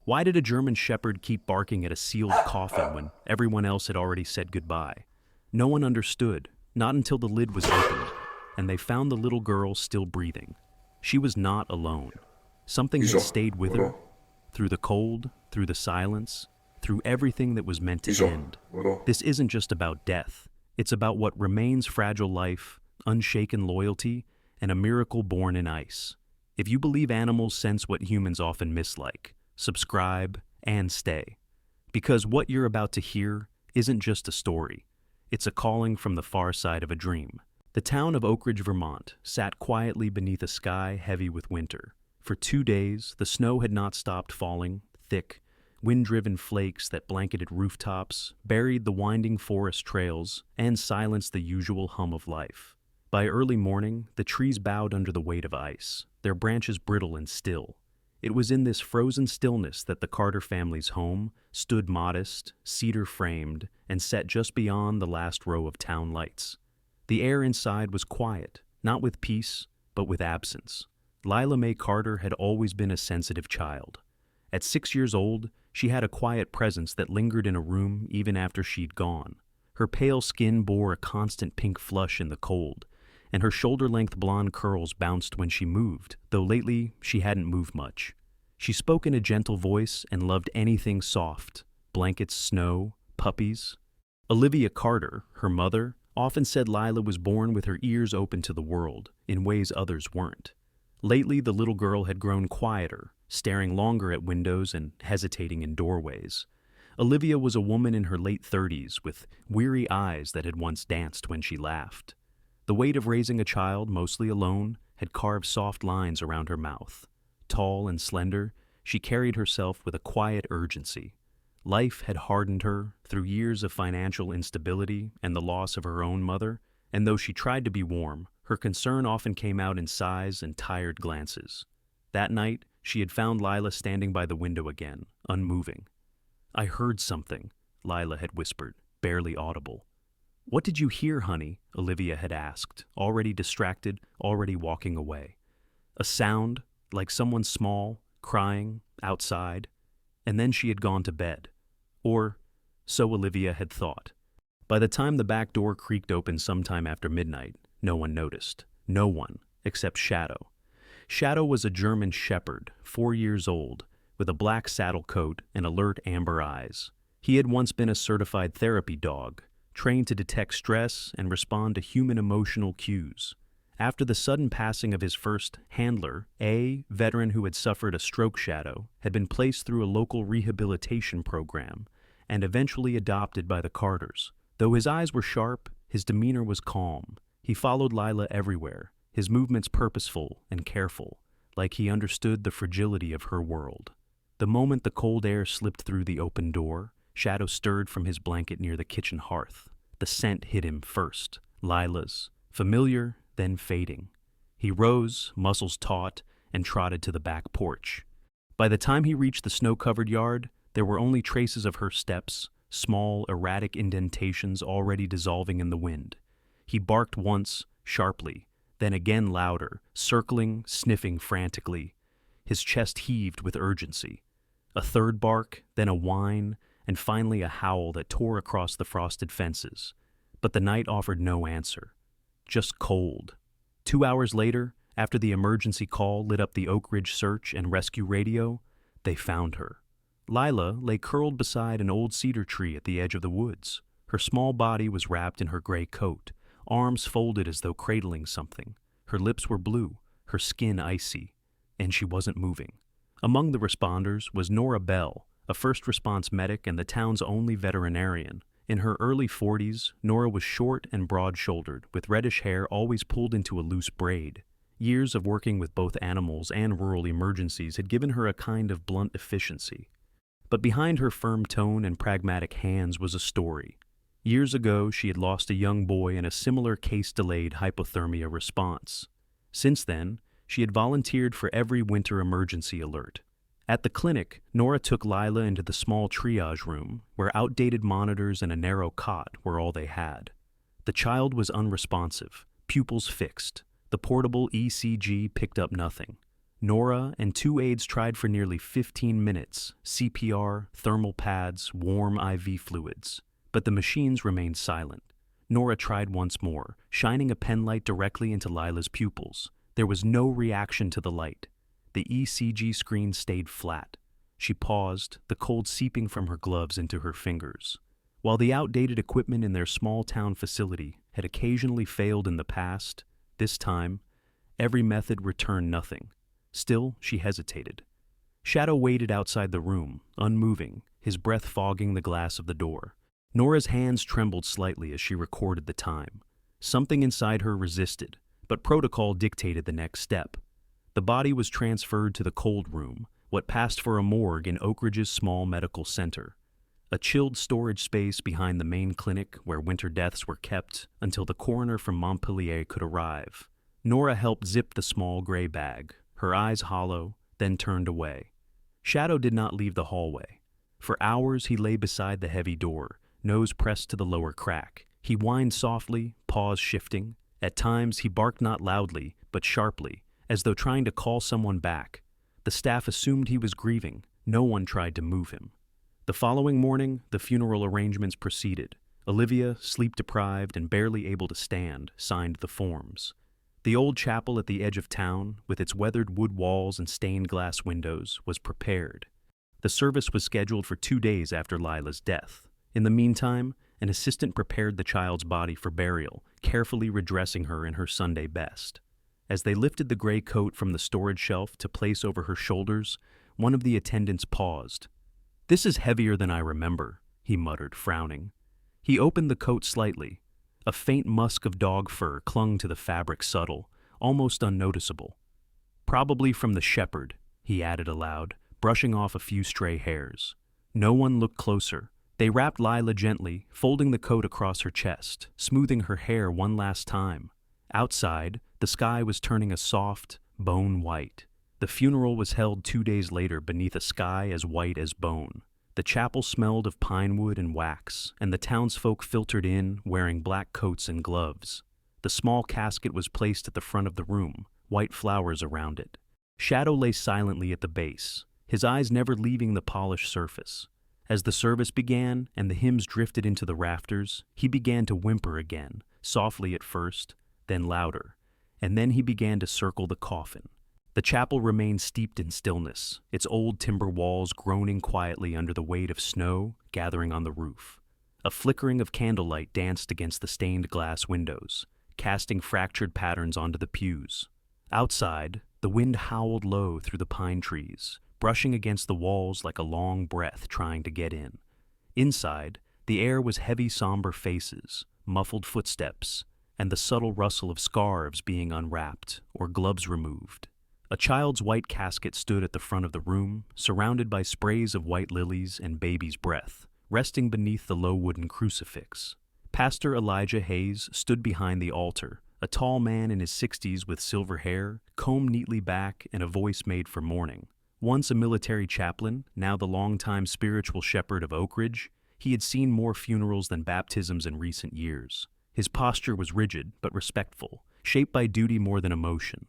Why did a German shepherd keep barking at a sealed coffin when everyone else had already said goodbye? No one understood, not until the lid was opened, and they found the little girl still breathing. She was not alone. Something had Isa, stayed with her, voilà, through the cold, through the silence, through everything that was meant to Isa, end. voilà. This isn't just about death. It's about what remains fragile life, unshaken loyalty, and a miracle born in ice. If you believe animals sense what humans often mislike, subscribe and stay. Because what you're about to hear isn't just a story. It's a calling from the far side of a dream. The town of Oak Ridge, Vermont, sat quietly beneath a sky heavy with winter. For 2 days, the snow had not stopped falling, thick, wind-driven flakes that blanketed rooftops, buried the winding forest trails, and silenced the usual hum of life. By early morning, the trees bowed under the weight of ice, their branches brittle and still. It was in this frozen stillness that the Carter family's home stood modest, cedar-framed, and set just beyond the last row of town lights. The air inside was quiet, not with peace, but with absence. Lila Mae Carter had always been a sensitive child. At 6 years old, she had a quiet presence that lingered in a room even after she'd gone. Her pale skin bore a constant pink flush in the cold, and her shoulder-length blonde curls bounced when she moved, though lately she hadn't moved much. She spoke in a gentle voice and loved anything soft: blankets, snow, puppies. Olivia Carter, her mother, often said Lila was born with her ears open to the world, in ways others weren't. Lately, the little girl had grown quieter, staring longer at windows and hesitating in doorways. Olivia was a woman in her late 30s with weary eyes that had once danced when she laughed. The weight of raising a child, mostly alone, had carved soft lines around her mouth. Tall and slender, she carried herself with a quiet urgency. Life had hardened her through years of financial instability and the loss of her own mother, and though she tried to be warm, her concern often came out in sighs and tired glances. That night, she had found Lila standing by the window again, unmoving. "I heard something," Lila had whispered, barely audible. "What did you hear, honey?" Olivia had asked, already distracted, already walking away. A sound, like someone small, crying, outside, and then she had gone to bed. Or, so Olivia had thought. By the time the back door creaked open sometime after midnight, no one noticed. No one, except Shadow. Shadow was a German shepherd, 4 years old, with a black saddle coat and alert amber eyes. He had once been a certified therapy dog, trained to detect stress and respond to human emotional cues. After the sudden passing of his first handler, a veteran who had suffered a stroke, Shadow had been placed through a local rehabilitation program and eventually adopted by the Carters. Though his eyes were sharp, his demeanor was calm. He followed Lila everywhere, his movements purposeful and careful, like he understood the fragility of her world. The moment the cold air slipped through the open door, Shadow stirred from his blanket near the kitchen hearth. The scent hit him first, Lila's, familiar, then fading. He rose, muscles taut, and trotted to the back porch. By the time he reached the snow-covered yard, there were only traces of her steps, small, erratic indentations already dissolving in the wind. He barked once, sharply, then again louder, circling, sniffing frantically. His chest heaved with urgency. A third bark, then a whine, and finally a howl that tore across the frosted fences. But the night offered no answer. Just cold. 2 hours later, after the emergency call lit up the Oak Ridge search and rescue radio, they found her. Lila lay curled beside an old cedar tree at the edge of the woods. Her small body was wrapped in her gray coat, arms folded as though cradling something. Her lips were blue, her skin icy, and she wasn't moving. Among the responders was Nora Bell, a first response medic and the town's only veterinarian. In her early 40s, Nora was short and broad-shouldered, with reddish hair always pulled into a loose braid. Years of working with both animals and rural emergencies had given her a kind of blunt efficiency. But behind her firm tone and pragmatic hands was a story. Years ago, she had lost a young boy in a similar case-delayed hypothermia response. Since then, she had volunteered for every winter emergency alert. At the clinic, Nora took Lila into the small triage room, where outdated monitors and a narrow cot were all they had. The child was unresponsive, pupils fixed. The portable ECG picked up nothing. Nora and two aides tried for nearly 15 minutes, CPR, thermal pads, warm IV fluids. But the machines remained silent. Nora tried once more, shining a penlight directly into Lila's pupils. There was no reaction to the light. The ECG screen stayed flat. She paused, the cold seeping from her gloves into her fingers. While the outdated equipment in their small-town facility had occasionally failed in the past, this time, every method returned nothing. Still, she hesitated. Shadow waited outside the room, unmoving, his breath fogging the glass of the door. Nora's hands trembled slightly as she recorded the time. Something inside her resisted, but protocol dictated the next step. The body was transferred to the cold room, what passed for a morgue in Oak Ridge's small medical center. A chilled storage space behind the main clinic where winter deaths were kept until the coroner from Montpelier could arrive. Nora helped zip the small gray bag, her eyes hollow, then turned away. Shadow did not leave the hallway. For hours he lay beside the heavy door, nose pressed to the lower crack. He whined softly, paws shifting. At times he barked not loudly, but sharply, as though trying to call someone back. The staff assumed he was grieving. No one tried to move him. The following morning, the funeral arrangements proceeded. Olivia, sleep-deprived and barely able to stand, signed the forms. The old chapel at the edge of town, with its weathered wood walls and stained glass windows, was prepared. The service was scheduled for 2 days after Lila's death. In the meantime, an assistant prepared the child's body for burial, carefully redressing her in her Sunday best. As they lifted the gray coat from the storage shelf to place over her shoulders, one of the attendants paused. "This is heavier than I remember," he muttered, frowning. He opened the coat slightly. A faint musk of dog fur clung to the fabric, subtle, almost unnoticeable. "Probably from the shepherd," he added aloud, brushing off a few stray hairs. No one looked closer. They wrapped Lila gently, folding the coat across her chest, smoothing her hair one last time. Outside, the sky was turning a soft, bone white. The funeral was held 2 days later beneath a sky as white as bone. The chapel smelled of pine wood and wax, and the townsfolk filtered in, wearing black coats and gloves. The small casket was placed at the front of the room, white flowers around it. Shadow lay silently at the base, his eyes never leaving the polished surface. As the service began and the hymns drifted into the rafters, he began to whimper again, softly at first, then louder, and then he began to circle the coffin. The chapel remained steeped in stillness, its old timber walls groaning quietly under the weight of snow gathering on the roof. A flickering of candlelight danced against the stained glass windows, casting fractured patterns onto the pews. Outside, the wind howled low through the pine trees, brushing against the walls like a long breath trying to get in. Inside, the air was heavy, somber faces, muffled footsteps, and the subtle rustle of scarves being unwrapped or gloves removed. A child's white casket stood at the front of the room, surrounded by sprays of white lilies and baby's breath, resting beneath the low wooden crucifix. Pastor Elijah Hayes stood behind the altar, a tall man in his 60s with silver hair, combed neatly back, and a voice made for mourning. Once a military chaplain, now the longtime spiritual shepherd of Oak Ridge, he had seen more funerals than baptisms in recent years. His posture was rigid but respectful, shaped by duty more than emotion.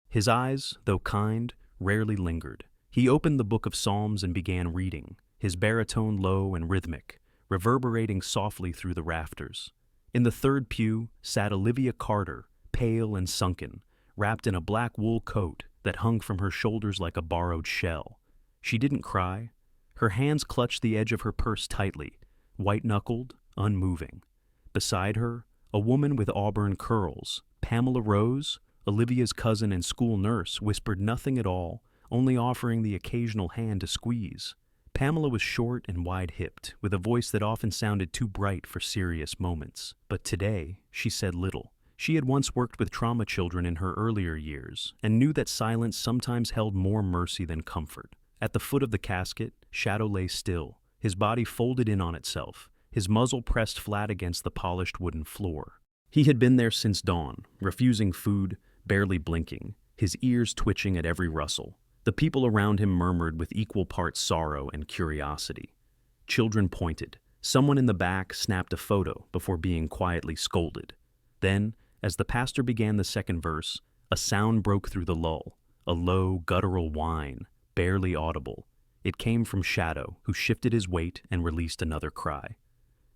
His eyes, though kind, rarely lingered. He opened the book of Psalms and began reading, his baritone low and rhythmic, reverberating softly through the rafters. In the third pew sat Olivia Carter, pale and sunken, wrapped in a black wool coat that hung from her shoulders like a borrowed shell. She didn't cry. Her hands clutched the edge of her purse tightly, white-knuckled, unmoving. Beside her, a woman with auburn curls, Pamela Rose, Olivia's cousin and school nurse, whispered nothing at all, only offering the occasional hand to squeeze. Pamela was short and wide-hipped, with a voice that often sounded too bright for serious moments. But today, she said little. She had once worked with trauma children in her earlier years, and knew that silence sometimes held more mercy than comfort. At the foot of the casket, Shadow lay still, his body folded in on itself, his muzzle pressed flat against the polished wooden floor. He had been there since dawn, refusing food, barely blinking, his ears twitching at every rustle. The people around him murmured with equal parts sorrow and curiosity. Children pointed. Someone in the back snapped a photo before being quietly scolded. Then, as the pastor began the second verse, a sound broke through the lull, a low, guttural whine, barely audible. It came from Shadow, who shifted his weight and released another cry.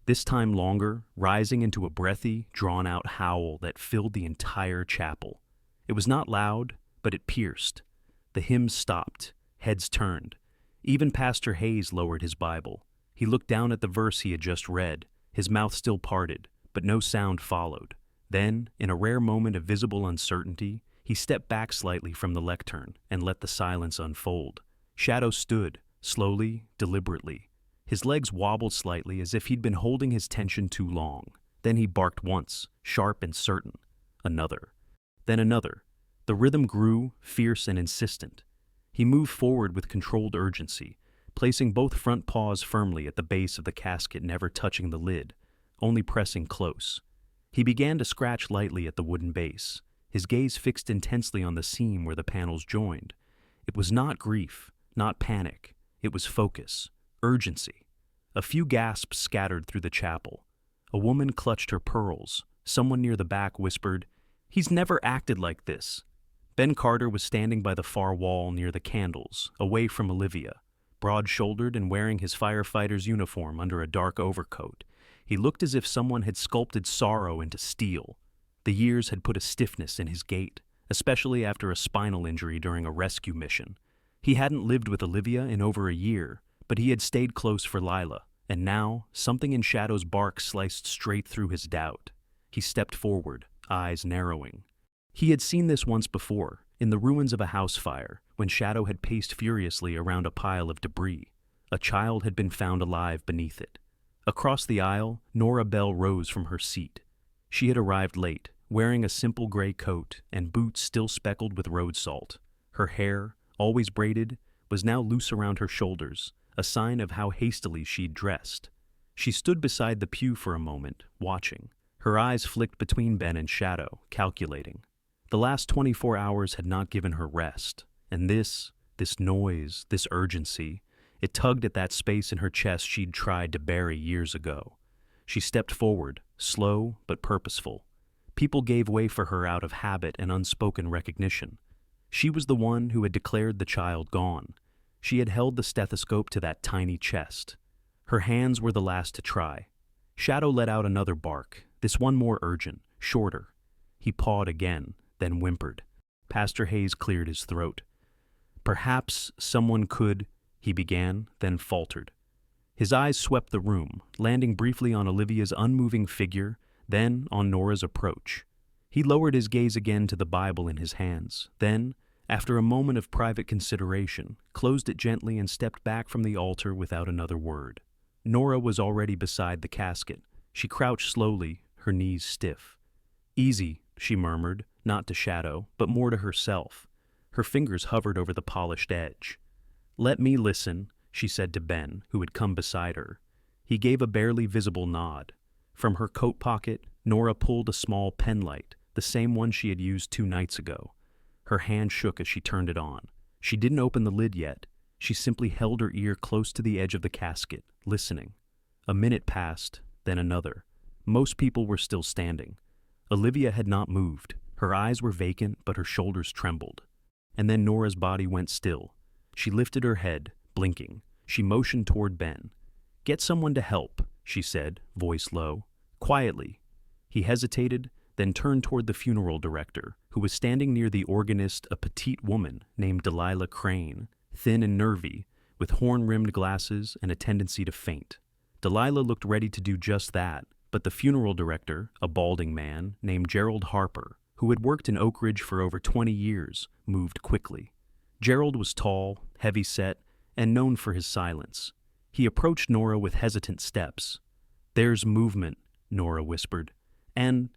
This time longer, rising into a breathy, drawn-out howl that filled the entire chapel. It was not loud, but it pierced. The hymn stopped, heads turned. Even Pastor Hayes lowered his Bible. He looked down at the verse he had just read, his mouth still parted, but no sound followed. Then, in a rare moment of visible uncertainty, he stepped back slightly from the lectern and let the silence unfold. Shadow stood, slowly, deliberately. His legs wobbled slightly as if he'd been holding his tension too long. Then he barked once, sharp and certain. Another. Then another. The rhythm grew, fierce and insistent. He moved forward with controlled urgency, placing both front paws firmly at the base of the casket, never touching the lid, only pressing close. He began to scratch lightly at the wooden base, his gaze fixed intensely on the seam where the panels joined. It was not grief, not panic. It was focus, urgency. A few gasps scattered through the chapel. A woman clutched her pearls. Someone near the back whispered, "He's never acted like this." Ben Carter was standing by the far wall near the candles, away from Olivia, broad-shouldered and wearing his firefighter's uniform under a dark overcoat. He looked as if someone had sculpted sorrow into steel. The years had put a stiffness in his gait, especially after a spinal injury during a rescue mission. He hadn't lived with Olivia in over a year, but he had stayed close for Lila, and now something in Shadow's bark sliced straight through his doubt. He stepped forward, eyes narrowing. He had seen this once before, in the ruins of a house fire, when Shadow had paced furiously around a pile of debris. A child had been found alive beneath it. Across the aisle, Nora Bell rose from her seat. She had arrived late, wearing a simple gray coat and boots still speckled with road salt. Her hair, always braided, was now loose around her shoulders, a sign of how hastily she'd dressed. She stood beside the pew for a moment, watching. Her eyes flicked between Ben and Shadow, calculating. The last 24 hours had not given her rest, and this noise, this urgency, it tugged at that space in her chest she'd tried to bury years ago. She stepped forward, slow but purposeful. People gave way for her out of habit and unspoken recognition. She was the one who had declared the child gone. She had held the stethoscope to that tiny chest. Her hands were the last to try. Shadow let out another bark, this one more urgent, shorter. He pawed again, then whimpered. Pastor Hayes cleared his throat. "Perhaps someone could," he began, then faltered. His eyes swept the room, landing briefly on Olivia's unmoving figure, then on Nora's approach. He lowered his gaze again to the Bible in his hands, then, after a moment of private consideration, closed it gently and stepped back from the altar without another word. Nora was already beside the casket. She crouched slowly, her knees stiff. "Easy," she murmured, not to Shadow, but more to herself. Her fingers hovered over the polished edge. "Let me listen," she said to Ben, who had come beside her. He gave a barely visible nod. From her coat pocket, Nora pulled a small penlight, the same one she had used 2 nights ago. Her hand shook as she turned it on. She didn't open the lid yet. She simply held her ear close to the edge of the casket, listening. A minute passed, then another. Most people were still standing. Olivia had not moved. Her eyes were vacant, but her shoulders trembled. And then Nora's body went still. She lifted her head, blinking. She motioned toward Ben. "Get someone to help," she said, voice low. Quietly. He hesitated, then turned toward the funeral director, who was standing near the organist, a petite woman named Delilah Crane, thin and nervy, with horn-rimmed glasses and a tendency to faint. Delilah looked ready to do just that, but the funeral director, a balding man named Gerald Harper, who had worked in Oak Ridge for over 20 years, moved quickly. Gerald was tall, heavy-set, and known for his silence. He approached Nora with hesitant steps. "There's movement," Nora whispered. "And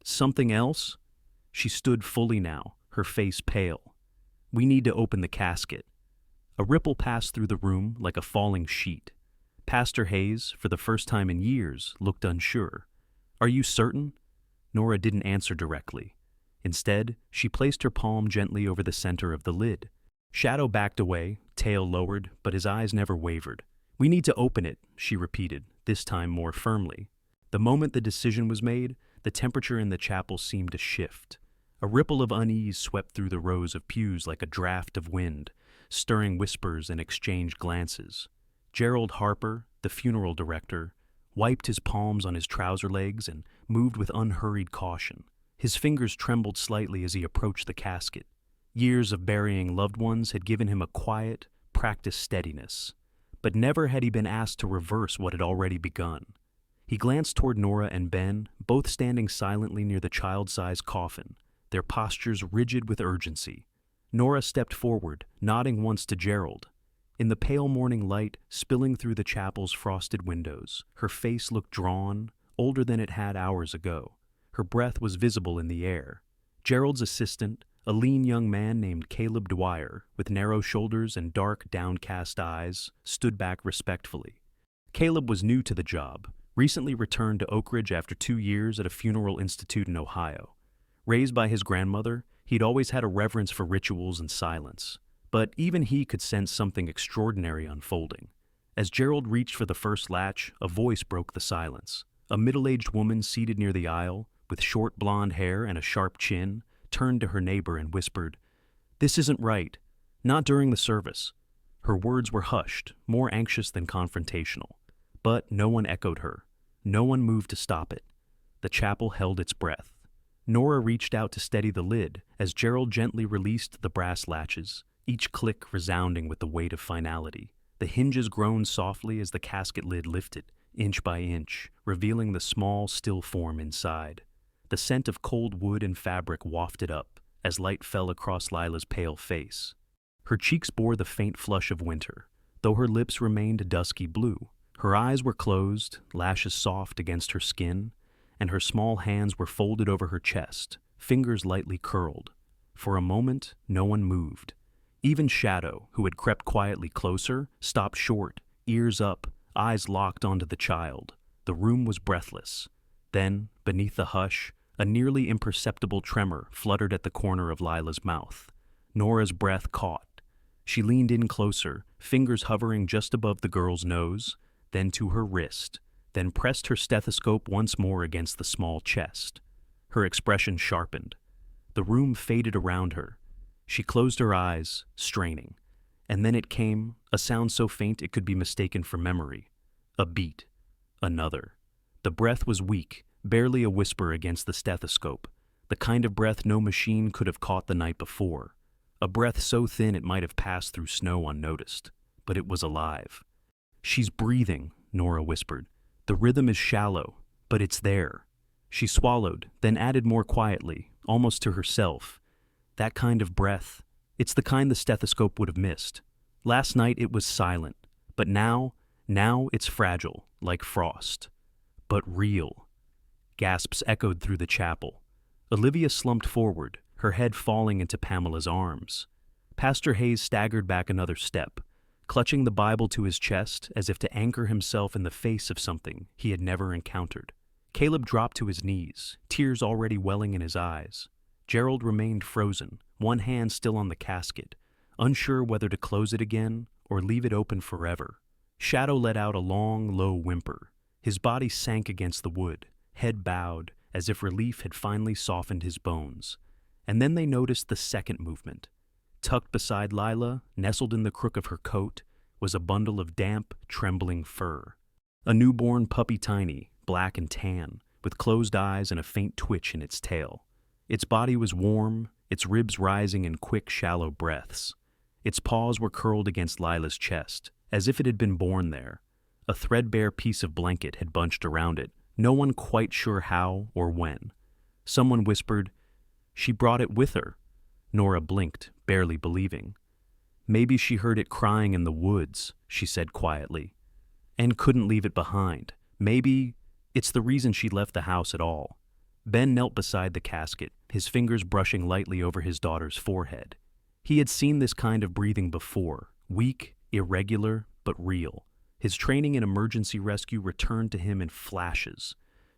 something else?" She stood fully now, her face pale. "We need to open the casket." A ripple passed through the room like a falling sheet. Pastor Hayes, for the first time in years, looked unsure. "Are you certain?" Nora didn't answer directly. Instead, she placed her palm gently over the center of the lid. Shadow backed away, tail lowered, but his eyes never wavered. "We need to open it," she repeated, this time more firmly. The moment the decision was made, the temperature in the chapel seemed to shift. A ripple of unease swept through the rows of pews like a draft of wind, stirring whispers and exchanged glances. Gerald Harper, the funeral director, wiped his palms on his trouser legs and moved with unhurried caution. His fingers trembled slightly as he approached the casket. Years of burying loved ones had given him a quiet, practiced steadiness, but never had he been asked to reverse what had already begun. He glanced toward Nora and Ben, both standing silently near the child-sized coffin, their postures rigid with urgency. Nora stepped forward, nodding once to Gerald. In the pale morning light spilling through the chapel's frosted windows, her face looked drawn, older than it had hours ago. Her breath was visible in the air. Gerald's assistant, a lean young man named Caleb Dwyer, with narrow shoulders and dark, downcast eyes, stood back respectfully. Caleb was new to the job, recently returned to Oak Ridge after 2 years at a funeral institute in Ohio. Raised by his grandmother, he'd always had a reverence for rituals and silence. But even he could sense something extraordinary unfolding. As Gerald reached for the first latch, a voice broke the silence. A middle-aged woman seated near the aisle, with short blonde hair and a sharp chin, turned to her neighbor and whispered, "This isn't right. Not during the service." Her words were hushed, more anxious than confrontational. But no one echoed her. No one moved to stop it. The chapel held its breath. Nora reached out to steady the lid as Gerald gently released the brass latches, each click resounding with the weight of finality. The hinges groaned softly as the casket lid lifted, inch by inch, revealing the small, still form inside. The scent of cold wood and fabric wafted up as light fell across Lila's pale face. Her cheeks bore the faint flush of winter, though her lips remained a dusky blue. Her eyes were closed, lashes soft against her skin, and her small hands were folded over her chest, fingers lightly curled. For a moment, no one moved. Even Shadow, who had crept quietly closer, stopped short, ears up, eyes locked onto the child. The room was breathless. Then, beneath the hush, a nearly imperceptible tremor fluttered at the corner of Lila's mouth. Nora's breath caught. She leaned in closer, fingers hovering just above the girl's nose, then to her wrist, then pressed her stethoscope once more against the small chest. Her expression sharpened. The room faded around her. She closed her eyes, straining. And then it came, a sound so faint it could be mistaken for memory. A beat. Another. The breath was weak, barely a whisper against the stethoscope, the kind of breath no machine could have caught the night before. A breath so thin it might have passed through snow unnoticed. But it was alive. "She's breathing," Nora whispered. "The rhythm is shallow, but it's there." She swallowed, then added more quietly, almost to herself, "That kind of breath, it's the kind the stethoscope would have missed. Last night it was silent, but now it's fragile, like frost. But real." Gasps echoed through the chapel. Olivia slumped forward, her head falling into Pamela's arms. Pastor Hayes staggered back another step, clutching the Bible to his chest as if to anchor himself in the face of something he had never encountered. Caleb dropped to his knees, tears already welling in his eyes. Gerald remained frozen, one hand still on the casket, unsure whether to close it again or leave it open forever. Shadow let out a long, low whimper. His body sank against the wood, head bowed, as if relief had finally softened his bones. And then they noticed the second movement. Tucked beside Lila, nestled in the crook of her coat, was a bundle of damp, trembling fur. A newborn puppy tiny, black and tan, with closed eyes and a faint twitch in its tail. Its body was warm, its ribs rising in quick, shallow breaths. Its paws were curled against Lila's chest, as if it had been born there. A threadbare piece of blanket had bunched around it, no one quite sure how or when. Someone whispered, "She brought it with her." Nora blinked, barely believing. "Maybe she heard it crying in the woods," she said quietly, "and couldn't leave it behind. Maybe it's the reason she left the house at all." Ben knelt beside the casket, his fingers brushing lightly over his daughter's forehead. He had seen this kind of breathing before, weak, irregular, but real. His training in emergency rescue returned to him in flashes.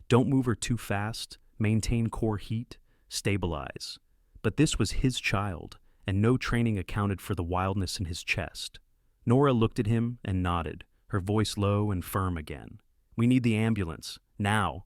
Don't move her too fast, maintain core heat, stabilize. But this was his child, and no training accounted for the wildness in his chest. Nora looked at him and nodded, her voice low and firm again. "We need the ambulance, now."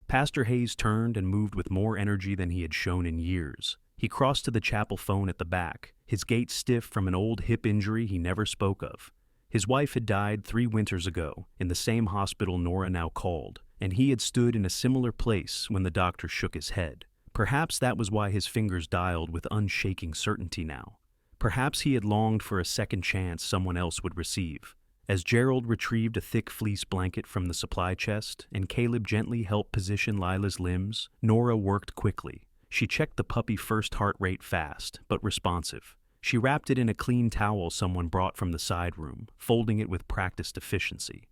Pastor Hayes turned and moved with more energy than he had shown in years. He crossed to the chapel phone at the back, his gait stiff from an old hip injury he never spoke of. His wife had died 3 winters ago, in the same hospital Nora now called, and he had stood in a similar place when the doctor shook his head. Perhaps that was why his fingers dialed with unshaking certainty now. Perhaps he had longed for a second chance someone else would receive. As Gerald retrieved a thick fleece blanket from the supply chest and Caleb gently helped position Lila's limbs, Nora worked quickly. She checked the puppy's first heart rate fast, but responsive. She wrapped it in a clean towel someone brought from the side room, folding it with practiced efficiency.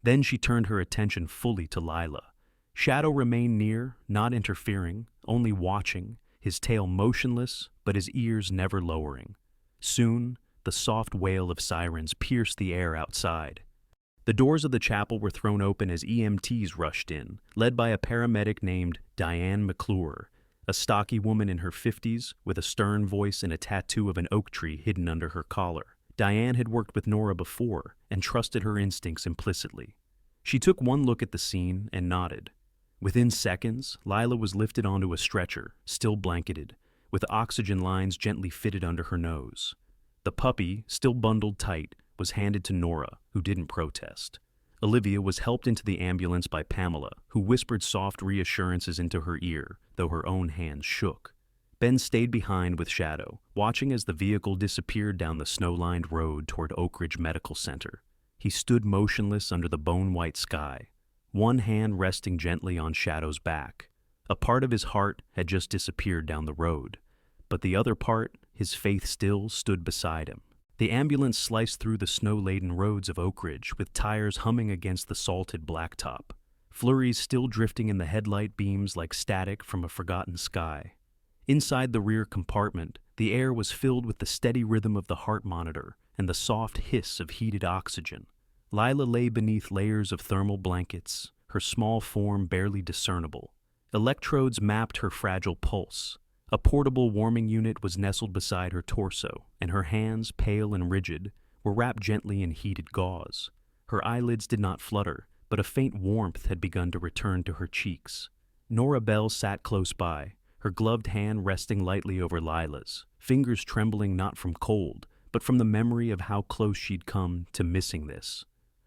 Then she turned her attention fully to Lila. Shadow remained near, not interfering, only watching, his tail motionless, but his ears never lowering. Soon, the soft wail of sirens pierced the air outside. The doors of the chapel were thrown open as EMTs rushed in, led by a paramedic named Diane McClure, a stocky woman in her 50s with a stern voice and a tattoo of an oak tree hidden under her collar. Diane had worked with Nora before and trusted her instincts implicitly. She took one look at the scene and nodded. Within seconds, Lila was lifted onto a stretcher, still blanketed, with oxygen lines gently fitted under her nose. The puppy, still bundled tight, was handed to Nora, who didn't protest. Olivia was helped into the ambulance by Pamela, who whispered soft reassurances into her ear, though her own hands shook. Ben stayed behind with Shadow, watching as the vehicle disappeared down the snow-lined road toward Oak Ridge Medical Center. He stood motionless under the bone-white sky, one hand resting gently on Shadow's back. A part of his heart had just disappeared down the road, but the other part, his faith still, stood beside him. The ambulance sliced through the snow-laden roads of Oak Ridge with tires humming against the salted blacktop, flurries still drifting in the headlight beams like static from a forgotten sky. Inside the rear compartment, the air was filled with the steady rhythm of the heart monitor and the soft hiss of heated oxygen. Lila lay beneath layers of thermal blankets, her small form barely discernible. Electrodes mapped her fragile pulse. A portable warming unit was nestled beside her torso, and her hands, pale and rigid, were wrapped gently in heated gauze. Her eyelids did not flutter, but a faint warmth had begun to return to her cheeks. Nora Bell sat close by, her gloved hand resting lightly over Lila's, fingers trembling not from cold, but from the memory of how close she'd come to missing this.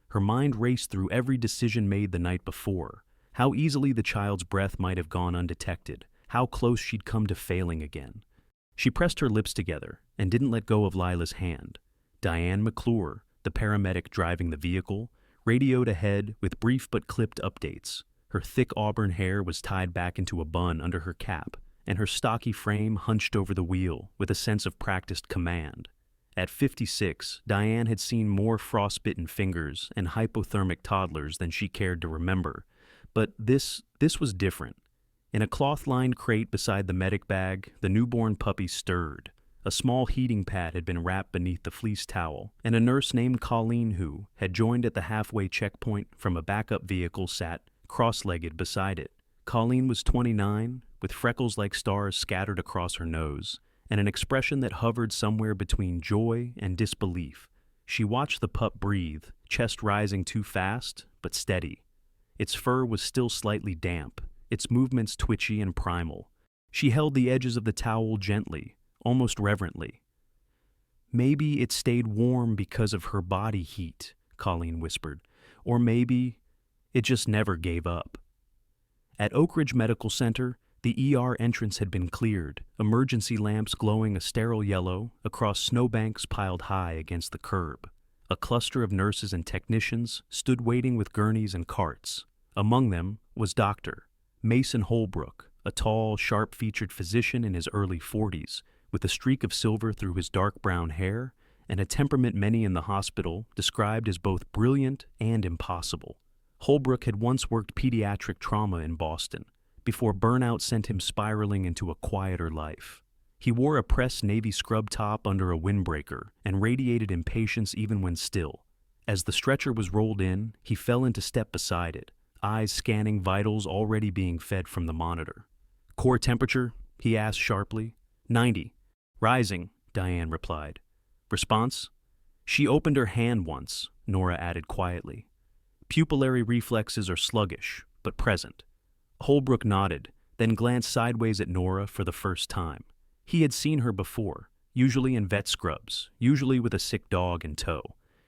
Her mind raced through every decision made the night before, how easily the child's breath might have gone undetected, how close she'd come to failing again. She pressed her lips together and didn't let go of Lila's hand. Diane McClure, the paramedic driving the vehicle, radioed ahead with brief but clipped updates. Her thick auburn hair was tied back into a bun under her cap, and her stocky frame hunched over the wheel with a sense of practiced command. At 56, Diane had seen more frostbitten fingers and hypothermic toddlers than she cared to remember, but this was different. In a cloth-lined crate beside the medic bag, the newborn puppy stirred. A small heating pad had been wrapped beneath the fleece towel, and a nurse named Colleen who had joined at the halfway checkpoint from a backup vehicle sat cross-legged beside it. Colleen was 29, with freckles like stars scattered across her nose, and an expression that hovered somewhere between joy and disbelief. She watched the pup breathe, chest rising too fast, but steady. Its fur was still slightly damp, its movements twitchy and primal. She held the edges of the towel gently, almost reverently. "Maybe it stayed warm because of her body heat," Colleen whispered, "or maybe it just never gave up." At Oak Ridge Medical Center, the ER entrance had been cleared, emergency lamps glowing a sterile yellow across snowbanks piled high against the curb. A cluster of nurses and technicians stood waiting with gurneys and carts. Among them was Dr. Mason Holbrook, a tall, sharp-featured physician in his early 40s, with a streak of silver through his dark brown hair and a temperament many in the hospital described as both brilliant and impossible. Holbrook had once worked pediatric trauma in Boston, before burnout sent him spiraling into a quieter life. He wore a pressed navy scrub top under a windbreaker and radiated impatience even when still. As the stretcher was rolled in, he fell into step beside it, eyes scanning vitals already being fed from the monitor. "Core temperature?" he asked sharply. 90. "Rising," Diane replied. "Response?" "She opened her hand once," Nora added quietly. "Pupillary reflexes are sluggish, but present." Holbrook nodded, then glanced sideways at Nora for the first time. He had seen her before, usually in vet scrubs, usually with a sick dog in tow.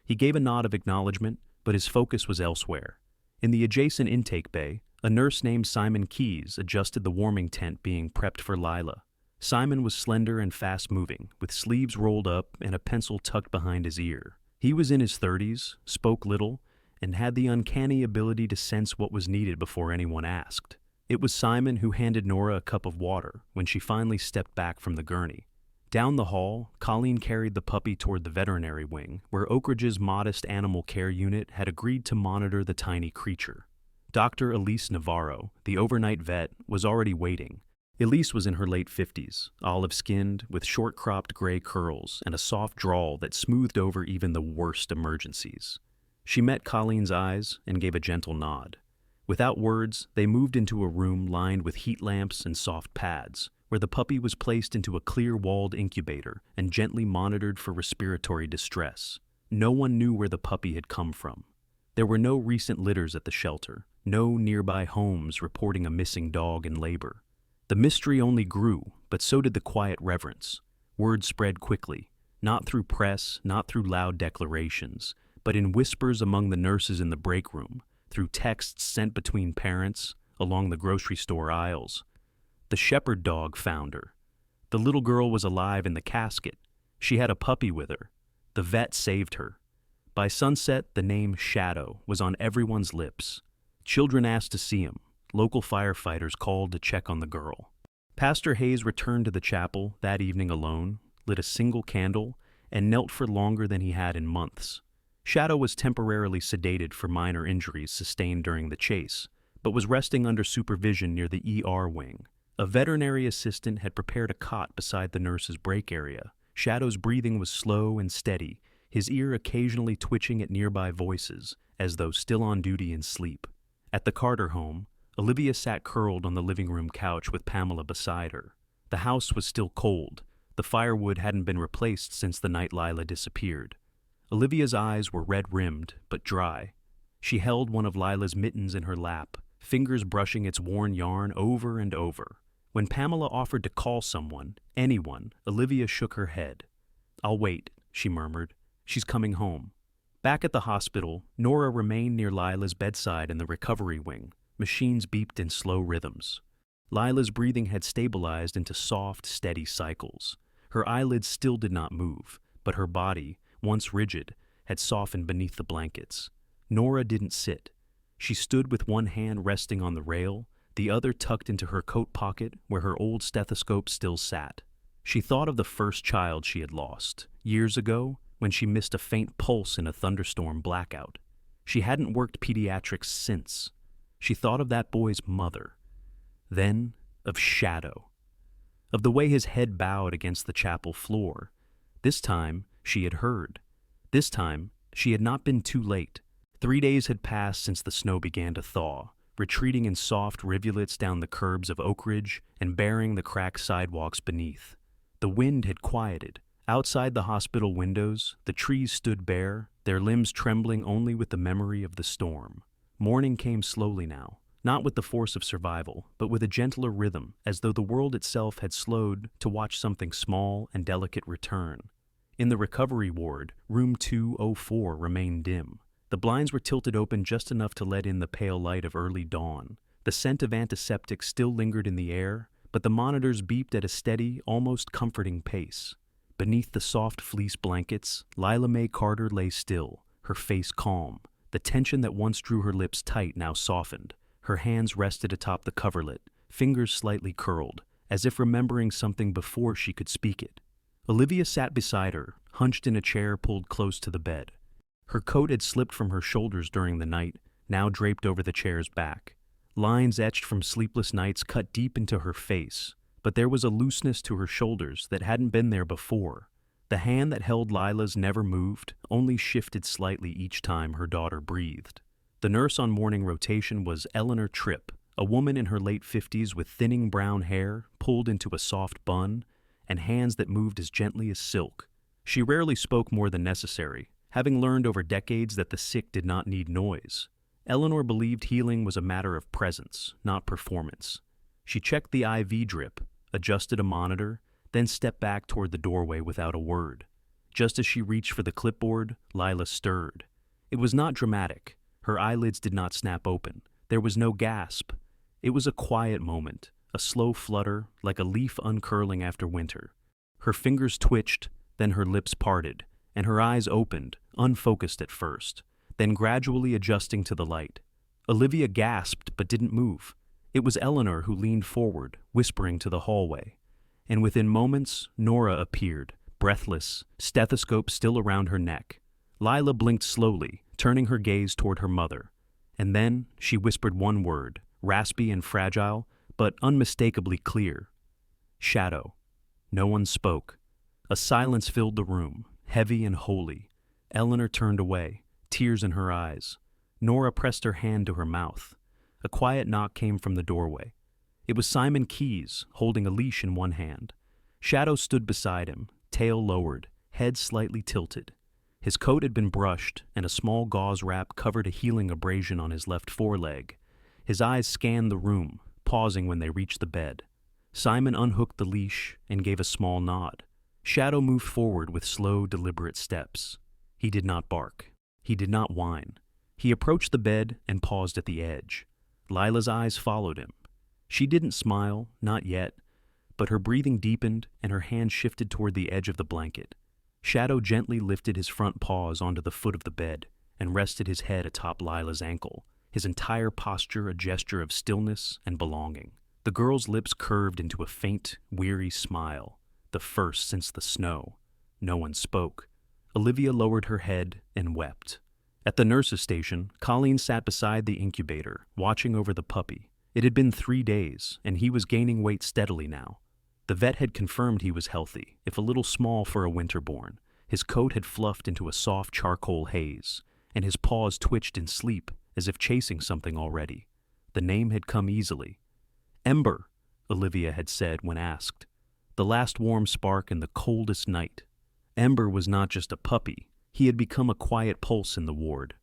He gave a nod of acknowledgement, but his focus was elsewhere. In the adjacent intake bay, a nurse named Simon Keyes adjusted the warming tent being prepped for Lila. Simon was slender and fast-moving, with sleeves rolled up and a pencil tucked behind his ear. He was in his 30s, spoke little, and had the uncanny ability to sense what was needed before anyone asked. It was Simon who handed Nora a cup of water when she finally stepped back from the gurney. Down the hall, Colleen carried the puppy toward the veterinary wing, where Oak Ridge's modest animal care unit had agreed to monitor the tiny creature. Dr. Elise Navarro, the overnight vet, was already waiting. Elise was in her late 50s, olive-skinned, with short-cropped gray curls and a soft drawl that smoothed over even the worst emergencies. She met Colleen's eyes and gave a gentle nod. Without words, they moved into a room lined with heat lamps and soft pads, where the puppy was placed into a clear-walled incubator and gently monitored for respiratory distress. No one knew where the puppy had come from. There were no recent litters at the shelter, no nearby homes reporting a missing dog in labor. The mystery only grew, but so did the quiet reverence. Word spread quickly, not through press, not through loud declarations, but in whispers among the nurses in the break room, through texts sent between parents, along the grocery store aisles. The shepherd dog found her. The little girl was alive in the casket. She had a puppy with her. The vet saved her. By sunset, the name Shadow was on everyone's lips. Children asked to see him. Local firefighters called to check on the girl. Pastor Hayes returned to the chapel that evening alone, lit a single candle, and knelt for longer than he had in months. Shadow was temporarily sedated for minor injuries sustained during the chase, but was resting under supervision near the ER wing. A veterinary assistant had prepared a cot beside the nurse's break area. Shadow's breathing was slow and steady, his ear occasionally twitching at nearby voices, as though still on duty in sleep. At the Carter home, Olivia sat curled on the living room couch with Pamela beside her. The house was still cold. The firewood hadn't been replaced since the night Lila disappeared. Olivia's eyes were red-rimmed, but dry. She held one of Lila's mittens in her lap, fingers brushing its worn yarn over and over. When Pamela offered to call someone, anyone, Olivia shook her head. "I'll wait," she murmured. "She's coming home." Back at the hospital, Nora remained near Lila's bedside in the recovery wing. Machines beeped in slow rhythms. Lila's breathing had stabilized into soft, steady cycles. Her eyelids still did not move, but her body, once rigid, had softened beneath the blankets. Nora didn't sit. She stood with one hand resting on the rail, the other tucked into her coat pocket where her old stethoscope still sat. She thought of the first child she had lost, years ago, when she missed a faint pulse in a thunderstorm blackout. She hadn't worked pediatrics since. She thought of that boy's mother. Then of Shadow. Of the way his head bowed against the chapel floor. This time, she had heard. This time, she had not been too late. 3 days had passed since the snow began to thaw, retreating in soft rivulets down the curbs of Oak Ridge and bearing the cracked sidewalks beneath. The wind had quieted. Outside the hospital windows, the trees stood bare, their limbs trembling only with the memory of the storm. Morning came slowly now, not with the force of survival, but with a gentler rhythm, as though the world itself had slowed to watch something small and delicate return. In the recovery ward, room 204 remained dim. The blinds were tilted open just enough to let in the pale light of early dawn. The scent of antiseptic still lingered in the air, but the monitors beeped at a steady, almost comforting pace. Beneath the soft fleece blankets, Lila Mae Carter lay still, her face calm. The tension that once drew her lips tight now softened. Her hands rested atop the coverlet, fingers slightly curled, as if remembering something before she could speak it. Olivia sat beside her, hunched in a chair pulled close to the bed. Her coat had slipped from her shoulders during the night, now draped over the chair's back. Lines etched from sleepless nights cut deep into her face, but there was a looseness to her shoulders that hadn't been there before. The hand that held Lila's never moved, only shifted slightly each time her daughter breathed. The nurse on morning rotation was Eleanor Tripp, a woman in her late 50s with thinning brown hair pulled into a soft bun and hands that moved as gently as silk. She rarely spoke more than necessary, having learned over decades that the sick did not need noise. Eleanor believed healing was a matter of presence, not performance. She checked the IV drip, adjusted a monitor, then stepped back toward the doorway without a word. Just as she reached for the clipboard, Lila stirred. It was not dramatic. Her eyelids did not snap open. There was no gasp. It was a quiet moment, a slow flutter, like a leaf uncurling after winter. Her fingers twitched, then her lips parted, and her eyes opened, unfocused at first, then gradually adjusting to the light. Olivia gasped but didn't move. It was Eleanor who leaned forward, whispering to the hallway. And within moments, Nora appeared, breathless, stethoscope still around her neck. Lila blinked slowly, turning her gaze toward her mother. And then she whispered one word, raspy and fragile, but unmistakably clear. Shadow. No one spoke. A silence filled the room, heavy and holy. Eleanor turned away, tears in her eyes. Nora pressed her hand to her mouth. A quiet knock came from the doorway. It was Simon Keyes, holding a leash in one hand. Shadow stood beside him, tail lowered, head slightly tilted. His coat had been brushed, and a small gauze wrap covered a healing abrasion on his left foreleg. His eyes scanned the room, pausing when they reached the bed. Simon unhooked the leash and gave a small nod. Shadow moved forward with slow, deliberate steps. He did not bark. He did not whine. He approached the bed and paused at the edge. Lila's eyes followed him. She didn't smile, not yet, but her breathing deepened and her hand shifted toward the edge of the blanket. Shadow gently lifted his front paws onto the foot of the bed and rested his head atop Lila's ankle, his entire posture a gesture of stillness and belonging. The girl's lips curved into a faint, weary smile, the first since the snow. No one spoke. Olivia lowered her head and wept. At the nurse's station, Colleen sat beside the incubator, watching over the puppy. It had been 3 days, and he was gaining weight steadily now. The vet had confirmed he was healthy, if a little small for a winterborn. His coat had fluffed into a soft charcoal haze, and his paws twitched in sleep, as if chasing something already. The name had come easily. Ember, Olivia had said when asked. The last warm spark in the coldest night. Ember was not just a puppy. He had become a quiet pulse in the ward.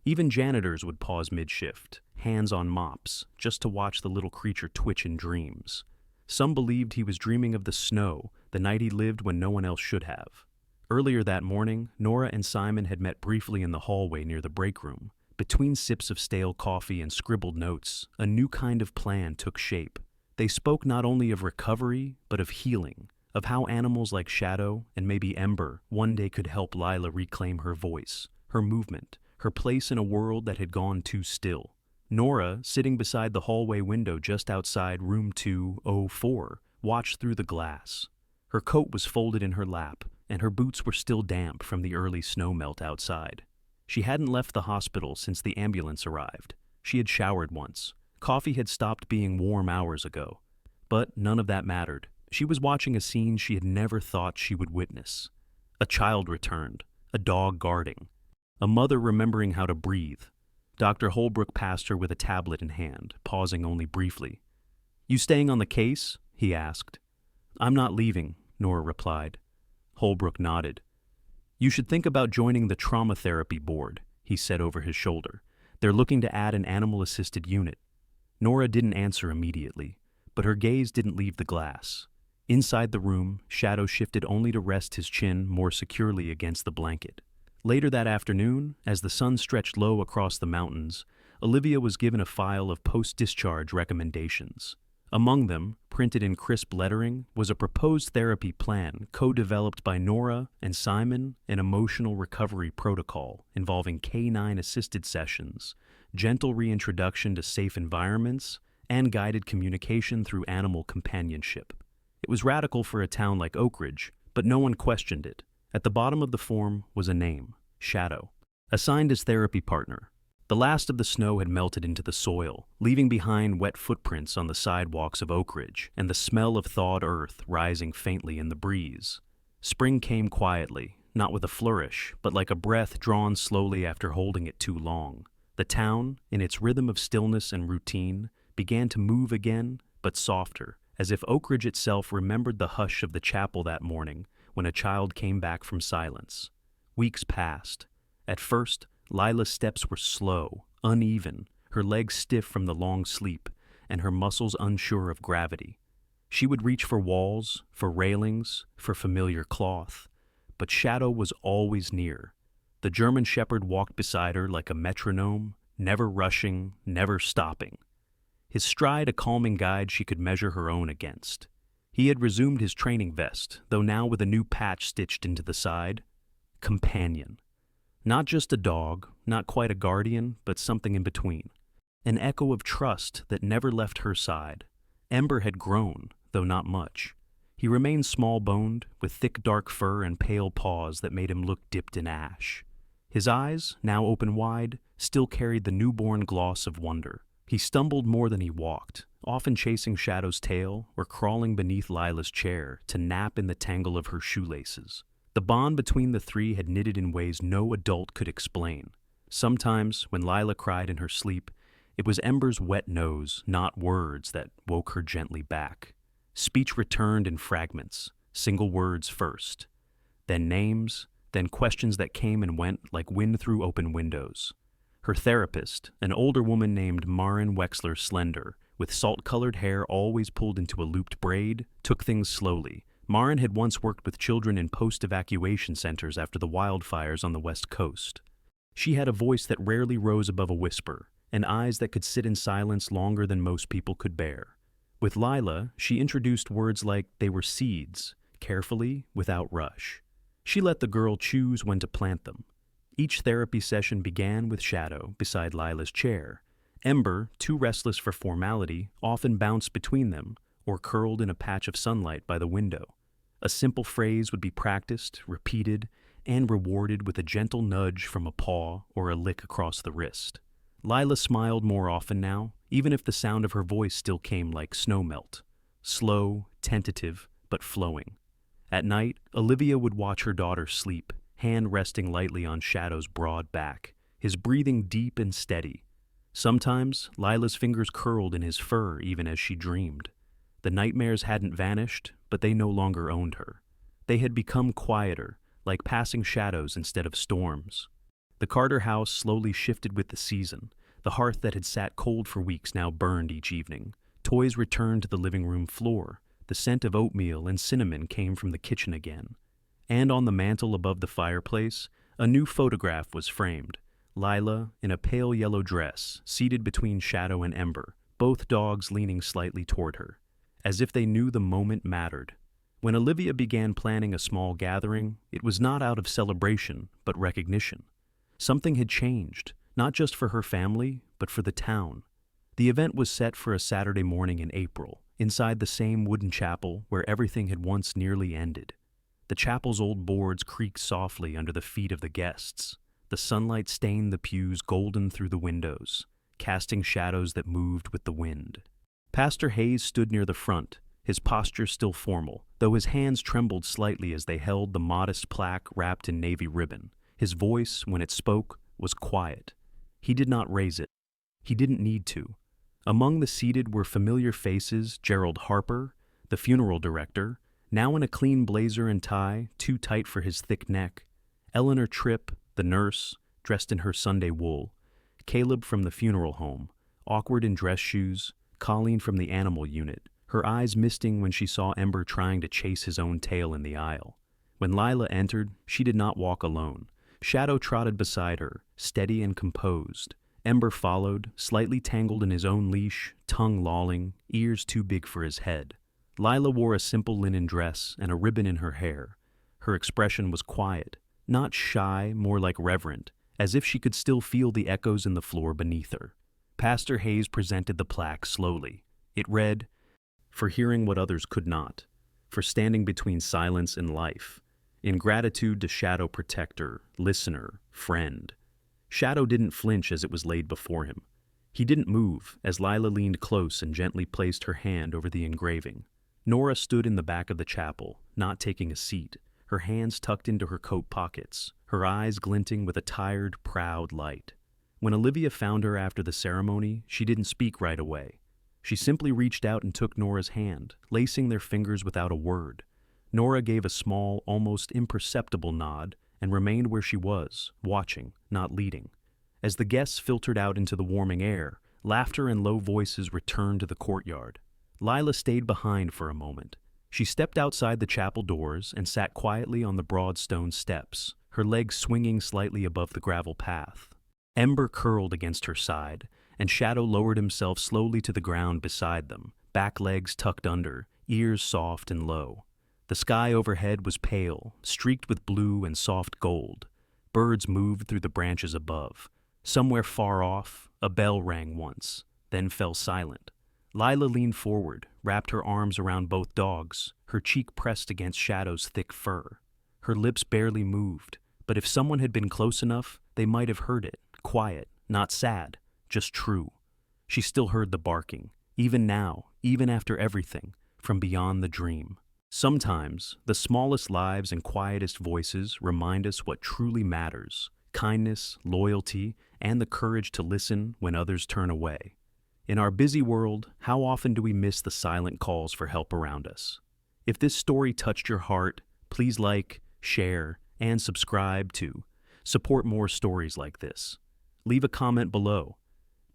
Even janitors would pause mid-shift, hands on mops, just to watch the little creature twitch in dreams. Some believed he was dreaming of the snow, the night he lived when no one else should have. Earlier that morning, Nora and Simon had met briefly in the hallway near the break room. Between sips of stale coffee and scribbled notes, a new kind of plan took shape. They spoke not only of recovery, but of healing, of how animals like Shadow and maybe Ember one day could help Lila reclaim her voice, her movement, her place in a world that had gone too still. Nora, sitting beside the hallway window just outside room 204, watched through the glass. Her coat was folded in her lap, and her boots were still damp from the early snow melt outside. She hadn't left the hospital since the ambulance arrived. She had showered once. Coffee had stopped being warm hours ago. But none of that mattered. She was watching a scene she had never thought she would witness. A child returned, a dog guarding, a mother remembering how to breathe. Dr. Holbrook passed her with a tablet in hand, pausing only briefly. "You staying on the case?" he asked. "I'm not leaving," Nora replied. Holbrook nodded. "You should think about joining the trauma therapy board," he said over his shoulder. "They're looking to add an animal-assisted unit." Nora didn't answer immediately, but her gaze didn't leave the glass. Inside the room, Shadow shifted only to rest his chin more securely against the blanket. Later that afternoon, as the sun stretched low across the mountains, Olivia was given a file of post-discharge recommendations. Among them, printed in crisp lettering, was a proposed therapy plan co-developed by Nora and Simon, an emotional recovery protocol involving canine-assisted sessions, gentle reintroduction to safe environments, and guided communication through animal companionship. It was radical for a town like Oak Ridge, but no one questioned it. At the bottom of the form was a name, Shadow, assigned as therapy partner. The last of the snow had melted into the soil, leaving behind wet footprints on the sidewalks of Oak Ridge and the smell of thawed earth rising faintly in the breeze. Spring came quietly, not with a flourish, but like a breath drawn slowly after holding it too long. The town, in its rhythm of stillness and routine, began to move again, but softer, as if Oak Ridge itself remembered the hush of the chapel that morning when a child came back from silence. Weeks passed. At first, Lila's steps were slow, uneven, her legs stiff from the long sleep, and her muscles unsure of gravity. She would reach for walls, for railings, for familiar cloth, but Shadow was always near. The German Shepherd walked beside her like a metronome, never rushing, never stopping. His stride a calming guide she could measure her own against. He had resumed his training vest, though now with a new patch stitched into the side. Companion. Not just a dog, not quite a guardian, but something in between. An echo of trust that never left her side. Ember had grown, though not much. He remained small-boned, with thick dark fur and pale paws that made him look dipped in ash. His eyes, now open wide, still carried the newborn gloss of wonder. He stumbled more than he walked, often chasing Shadow's tail or crawling beneath Lila's chair to nap in the tangle of her shoelaces. The bond between the three had knitted in ways no adult could explain. Sometimes, when Lila cried in her sleep, it was Ember's wet nose, not words, that woke her gently back. Speech returned in fragments, single words first, then names, then questions that came and went like wind through open windows. Her therapist, an older woman named Maren Wexler Slender, with salt-colored hair always pulled into a looped braid, took things slowly. Maren had once worked with children in post-evacuation centers after the wildfires on the West Coast. She had a voice that rarely rose above a whisper, and eyes that could sit in silence longer than most people could bear. With Lila, she introduced words like they were seeds, carefully, without rush. She let the girl choose when to plant them. Each therapy session began with Shadow beside Lila's chair. Ember, too restless for formality, often bounced between them or curled in a patch of sunlight by the window. A simple phrase would be practiced, repeated, and rewarded with a gentle nudge from a paw or a lick across the wrist. Lila smiled more often now, even if the sound of her voice still came like snowmelt. Slow, tentative, but flowing. At night, Olivia would watch her daughter sleep, hand resting lightly on Shadow's broad back, his breathing deep and steady. Sometimes, Lila's fingers curled in his fur even as she dreamed. The nightmares hadn't vanished, but they no longer owned her. They had become quieter, like passing shadows instead of storms. The Carter house slowly shifted with the season. The hearth that had sat cold for weeks now burned each evening. Toys returned to the living room floor. The scent of oatmeal and cinnamon came from the kitchen again. And on the mantel above the fireplace, a new photograph was framed. Lila, in a pale yellow dress, seated between Shadow and Ember, both dogs leaning slightly toward her, as if they knew the moment mattered. When Olivia began planning a small gathering, it was not out of celebration, but recognition. Something had changed, not just for her family, but for the town. The event was set for a Saturday morning in April, inside the same wooden chapel where everything had once nearly ended. The chapel's old boards creaked softly under the feet of the guests. The sunlight stained the pews golden through the windows, casting shadows that moved with the wind. Pastor Hayes stood near the front, his posture still formal, though his hands trembled slightly as they held the modest plaque wrapped in navy ribbon. His voice, when it spoke, was quiet. He did not raise it. He didn't need to. Among the seated were familiar faces: Gerald Harper, the funeral director, now in a clean blazer and tie, too tight for his thick neck; Eleanor Tripp, the nurse, dressed in her Sunday wool; Caleb from the funeral home, awkward in dress shoes; Colleen from the animal unit, her eyes misting when she saw Ember trying to chase his own tail in the aisle. When Lila entered, she did not walk alone. Shadow trotted beside her, steady and composed. Ember followed, slightly tangled in his own leash, tongue lolling, ears too big for his head. Lila wore a simple linen dress and a ribbon in her hair. Her expression was quiet, not shy, more like reverent, as if she could still feel the echoes in the floor beneath her. Pastor Hayes presented the plaque slowly. It read, "For hearing what others could not, for standing between silence and life, in gratitude to Shadow protector, listener, friend." Shadow didn't flinch as it was laid before him. He didn't move as Lila leaned close and gently placed her hand over the engraving. Nora stood in the back of the chapel, not taking a seat, her hands tucked into her coat pockets, her eyes glinting with a tired, proud light. When Olivia found her after the ceremony, she didn't speak right away. She simply reached out and took Nora's hand, lacing their fingers without a word. Nora gave a small, almost imperceptible nod and remained where she was, watching, not leading. As the guests filtered out into the warming air, laughter and low voices returned to the courtyard. Lila stayed behind for a moment. She stepped outside the chapel doors and sat quietly on the broad stone steps, her legs swinging slightly above the gravel path. Ember curled against her side, and Shadow lowered himself slowly to the ground beside them, back legs tucked under, ears soft and low. The sky overhead was pale, streaked with blue and soft gold. Birds moved through the branches above. Somewhere far off, a bell rang once, then fell silent. Lila leaned forward, wrapped her arms around both dogs, her cheek pressed against Shadow's thick fur. Her lips barely moved, but if someone had been close enough, they might have heard it, quiet, not sad, just true. She still heard the barking, even now, even after everything, from beyond the dream. Sometimes, the smallest lives and quietest voices remind us what truly matters: kindness, loyalty, and the courage to listen when others turn away. In our busy world, how often do we miss the silent calls for help around us? If this story touched your heart, please like, share, and subscribe to support more stories like this. Leave a comment below.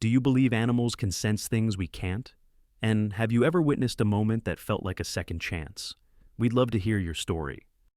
Do you believe animals can sense things we can't? And have you ever witnessed a moment that felt like a second chance? We'd love to hear your story.